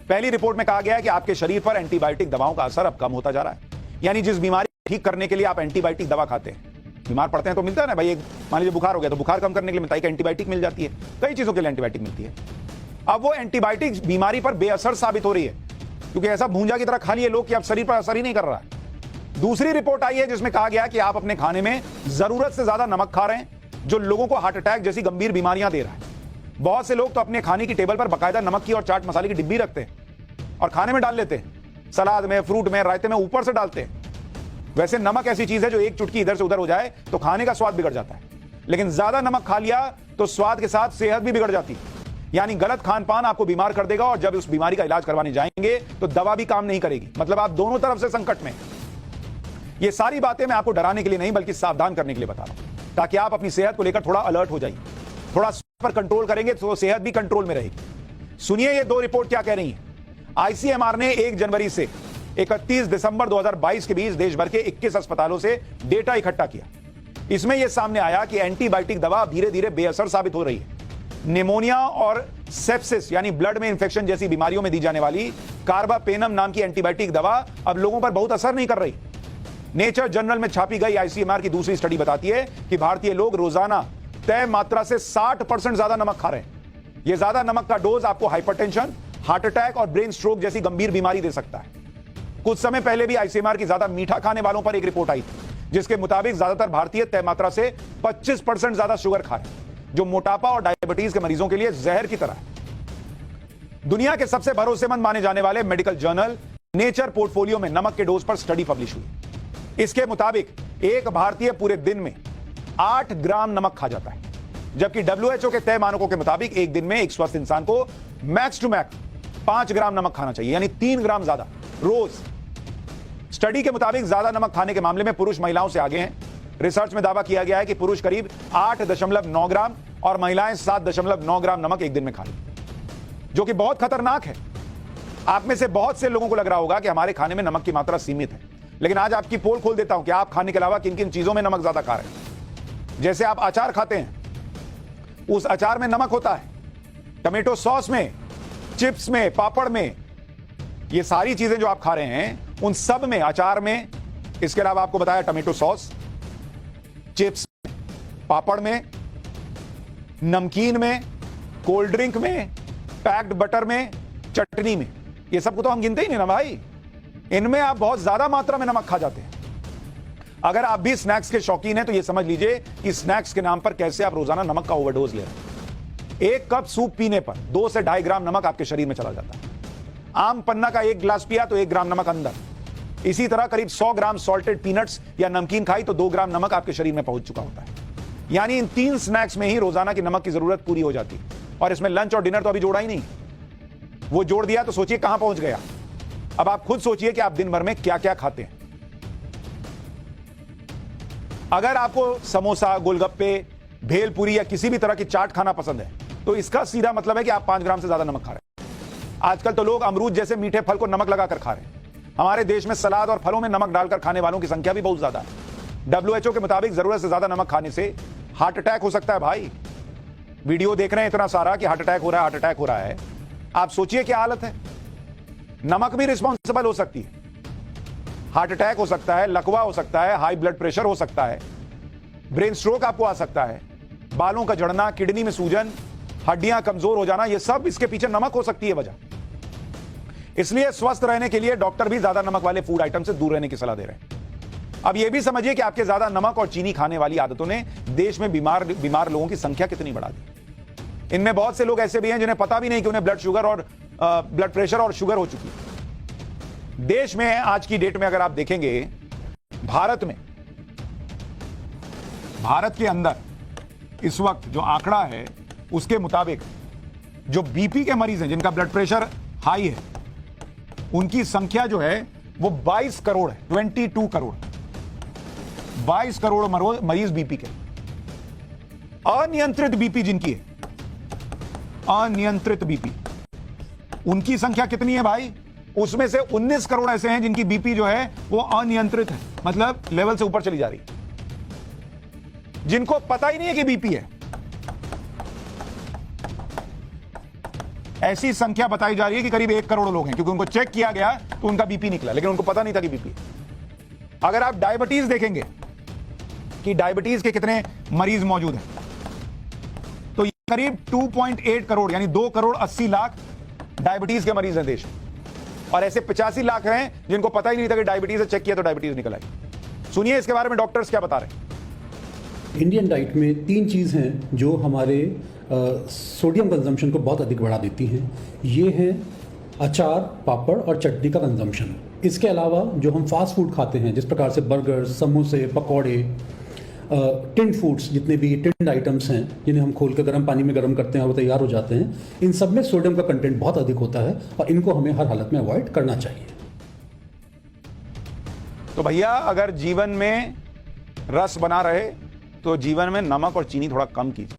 पहली रिपोर्ट में कहा गया है कि आपके शरीर पर एंटीबायोटिक दवाओं का असर अब कम होता जा रहा है। यानी जिस बीमारी को ठीक करने के लिए आप एंटीबायोटिक दवा खाते हैं, बीमार पड़ते हैं तो मिलता है ना भाई, एक मान लीजिए बुखार हो गया तो बुखार कम करने के लिए मिलता है कि एंटीबायोटिक मिल जाती है, कई चीजों के लिए एंटीबायोटिक मिलती है। अब वो एंटीबायोटिक बीमारी पर बेअसर साबित हो रही है, क्योंकि ऐसा भूंजा की तरह खा लिए लोग कि अब शरीर पर असर ही नहीं कर रहा है। दूसरी रिपोर्ट आई है जिसमें कहा गया कि आप अपने खाने में जरूरत से ज्यादा नमक खा रहे हैं, जो लोगों को हार्ट अटैक जैसी गंभीर बीमारियां दे रहा है। बहुत से लोग तो अपने खाने की टेबल पर बाकायदा नमक की और चाट मसाले की डिब्बी रखते हैं और खाने में डाल लेते हैं, सलाद में, फ्रूट में, रायते में ऊपर से डालते हैं। वैसे नमक ऐसी चीज है जो एक चुटकी इधर से उधर हो जाए तो खाने का स्वाद बिगड़ जाता है, लेकिन ज्यादा नमक खा लिया तो स्वाद के साथ सेहत भी बिगड़ जाती है। यानी गलत खान पान आपको बीमार कर देगा और जब उस बीमारी का इलाज करवाने जाएंगे तो दवा भी काम नहीं करेगी। मतलब आप दोनों तरफ से संकट में। ये सारी बातें मैं आपको डराने के लिए नहीं बल्कि सावधान करने के लिए बता रहा हूं, ताकि आप अपनी सेहत को लेकर थोड़ा अलर्ट हो जाइए। थोड़ा पर कंट्रोल करेंगे तो सेहत भी कंट्रोल में रहेगी। सुनिए ये दो रिपोर्ट क्या कह रही हैं। आईसीएमआर ने 1 जनवरी से 31 दिसंबर 2022 के बीच देश भर के 21 अस्पतालों से डेटा इकट्ठा किया। इसमें यह सामने आया कि एंटीबायोटिक दवा धीरे धीरे बेअसर साबित हो रही है। निमोनिया और सेप्सिस यानी ब्लड में इंफेक्शन जैसी बीमारियों में दी जाने वाली कार्बापेनम नाम की एंटीबायोटिक दवा अब लोगों पर बहुत असर नहीं कर रही। नेचर जर्नल में छापी गई आईसीएमआर की दूसरी स्टडी बताती है कि भारतीय लोग रोजाना तय मात्रा से 60% ज्यादा नमक खा रहे हैं। यह ज्यादा नमक का डोज आपको हाइपरटेंशन, हार्ट अटैक और ब्रेन स्ट्रोक जैसी गंभीर बीमारी दे सकता है। कुछ समय पहले भी आईसीएमआर की ज्यादा मीठा खाने वालों पर एक रिपोर्ट आई थी, जिसके मुताबिक ज्यादातर भारतीय तय मात्रा से 25% ज्यादा शुगर खा रहे हैं, जो मोटापा और डायबिटीज के मरीजों के लिए जहर की तरह है। दुनिया के सबसे भरोसेमंद माने जाने वाले मेडिकल जर्नल नेचर पोर्टफोलियो में नमक के डोज पर स्टडी पब्लिश हुई। इसके मुताबिक एक भारतीय पूरे दिन में 8 ग्राम नमक खा जाता है, जबकि WHO के तय मानकों के मुताबिक एक दिन में एक स्वस्थ इंसान को मैक्स टू मैक्स 5 ग्राम नमक खाना चाहिए, यानी 3 ग्राम ज्यादा रोज। स्टडी के मुताबिक ज्यादा नमक खाने के मामले में पुरुष महिलाओं से आगे हैं। रिसर्च में दावा किया गया है कि पुरुष करीब 8.9 ग्राम और महिलाएं 7.9 ग्राम नमक एक दिन में खा लें, जो कि बहुत खतरनाक है। आप में से बहुत से लोगों को लग रहा होगा कि हमारे खाने में नमक की मात्रा सीमित है, लेकिन आज आपकी पोल खोल देता हूं कि आप खाने के अलावा किन किन चीजों में नमक ज्यादा खा रहे हैं। जैसे आप अचार खाते हैं, उस अचार में नमक होता है, टमेटो सॉस में, चिप्स में, पापड़ में, ये सारी चीजें जो आप खा रहे हैं उन सब में, अचार में, इसके अलावा आपको बताया टमेटो सॉस, चिप्स, पापड़ में, नमकीन में, कोल्ड ड्रिंक में, पैक्ड बटर में, चटनी में, ये सब को तो हम गिनते ही नहीं ना भाई। इनमें आप बहुत ज्यादा मात्रा में नमक खा जाते हैं। अगर आप भी स्नैक्स के शौकीन हैं तो यह समझ लीजिए कि स्नैक्स के नाम पर कैसे आप रोजाना नमक का ओवरडोज ले रहे हैं। एक कप सूप पीने पर 2 से 2.5 ग्राम नमक आपके शरीर में चला जाता है। आम पन्ना का 1 गिलास पिया तो 1 ग्राम नमक अंदर। इसी तरह करीब 100 ग्राम सॉल्टेड पीनट्स या नमकीन खाई तो 2 ग्राम नमक आपके शरीर में पहुंच चुका होता है। यानी इन 3 स्नैक्स में ही रोजाना की नमक की जरूरत पूरी हो जाती है। और इसमें लंच और डिनर तो अभी जोड़ा ही नहीं, वो जोड़ दिया तो सोचिए कहां पहुंच गया। अब आप खुद सोचिए कि आप दिन भर में क्या क्या खाते हैं। अगर आपको समोसा, गोलगप्पे, भेलपुरी या किसी भी तरह की चाट खाना पसंद है तो इसका सीधा मतलब है कि आप 5 ग्राम से ज्यादा नमक खा रहे हैं। आजकल तो लोग अमरूद जैसे मीठे फल को नमक लगाकर खा रहे हैं। हमारे देश में सलाद और फलों में नमक डालकर खाने वालों की संख्या भी बहुत ज्यादा है। WHO के मुताबिक जरूरत से ज्यादा नमक खाने से हार्ट अटैक हो सकता है। भाई वीडियो देख रहे हैं इतना सारा कि हार्ट अटैक हो रहा है, हार्ट अटैक हो रहा है। आप सोचिए क्या हालत है। नमक भी रिस्पॉन्सिबल हो सकती है। हार्ट अटैक हो सकता है, लकवा हो सकता है, हाई ब्लड प्रेशर हो सकता है, ब्रेन स्ट्रोक आपको आ सकता है, बालों का झड़ना, किडनी में सूजन, हड्डियां कमजोर हो जाना, ये सब इसके पीछे नमक हो सकती है वजह। इसलिए स्वस्थ रहने के लिए डॉक्टर भी ज्यादा नमक वाले फूड आइटम से दूर रहने की सलाह दे रहे हैं। अब यह भी समझिए कि आपके ज्यादा नमक और चीनी खाने वाली आदतों ने देश में बीमार लोगों की संख्या कितनी बढ़ा दी। इनमें बहुत से लोग ऐसे भी हैं जिन्हें पता भी नहीं कि उन्हें ब्लड प्रेशर और शुगर हो चुकी है। देश में आज की डेट में अगर आप देखेंगे, भारत के अंदर इस वक्त जो आंकड़ा है उसके मुताबिक जो बीपी के मरीज हैं, जिनका ब्लड प्रेशर हाई है, उनकी संख्या जो है वो 22 करोड़ है। 22 करोड़ 22 करोड़ मरीज बीपी के। अनियंत्रित बीपी जिनकी है, अनियंत्रित बीपी, उनकी संख्या कितनी है भाई? उसमें से 19 करोड़ ऐसे हैं जिनकी बीपी जो है वो अनियंत्रित है, मतलब लेवल से ऊपर चली जा रही, जिनको पता ही नहीं है कि बीपी है। ऐसी संख्या बताई जा रही है कि करीब 1 करोड़ लोग हैं, क्योंकि उनको चेक किया गया तो उनका बीपी निकला, लेकिन उनको पता नहीं था कि बीपी। अगर आप डायबिटीज देखेंगे कि डायबिटीज के कितने मरीज मौजूद हैं, तो ये करीब 2.8 करोड़ यानी 2 करोड़ 80 लाख डायबिटीज के मरीज हैं देश में, और ऐसे 85 लाख हैं जिनको पता ही नहीं था कि डायबिटीज है, चेक किया तो डायबिटीज निकल आई। सुनिए इसके बारे में डॉक्टर्स क्या बता रहे हैं। इंडियन डाइट में 3 चीज़ हैं जो हमारे सोडियम कंजम्पशन को बहुत अधिक बढ़ा देती हैं। ये हैं अचार, पापड़ और चटनी का कंजम्पशन। इसके अलावा जो हम फास्ट फूड खाते हैं, जिस प्रकार से बर्गर, समोसे, पकौड़े, टिन्ड फूड्स, जितने भी टिन्ड आइटम्स हैं जिन्हें हम खोल कर गर्म पानी में गर्म करते हैं और वो तैयार हो जाते हैं, इन सब में सोडियम का कंटेंट बहुत अधिक होता है और इनको हमें हर हालत में अवॉइड करना चाहिए। तो भैया अगर जीवन में रस बना रहे तो जीवन में नमक और चीनी थोड़ा कम कीजिए।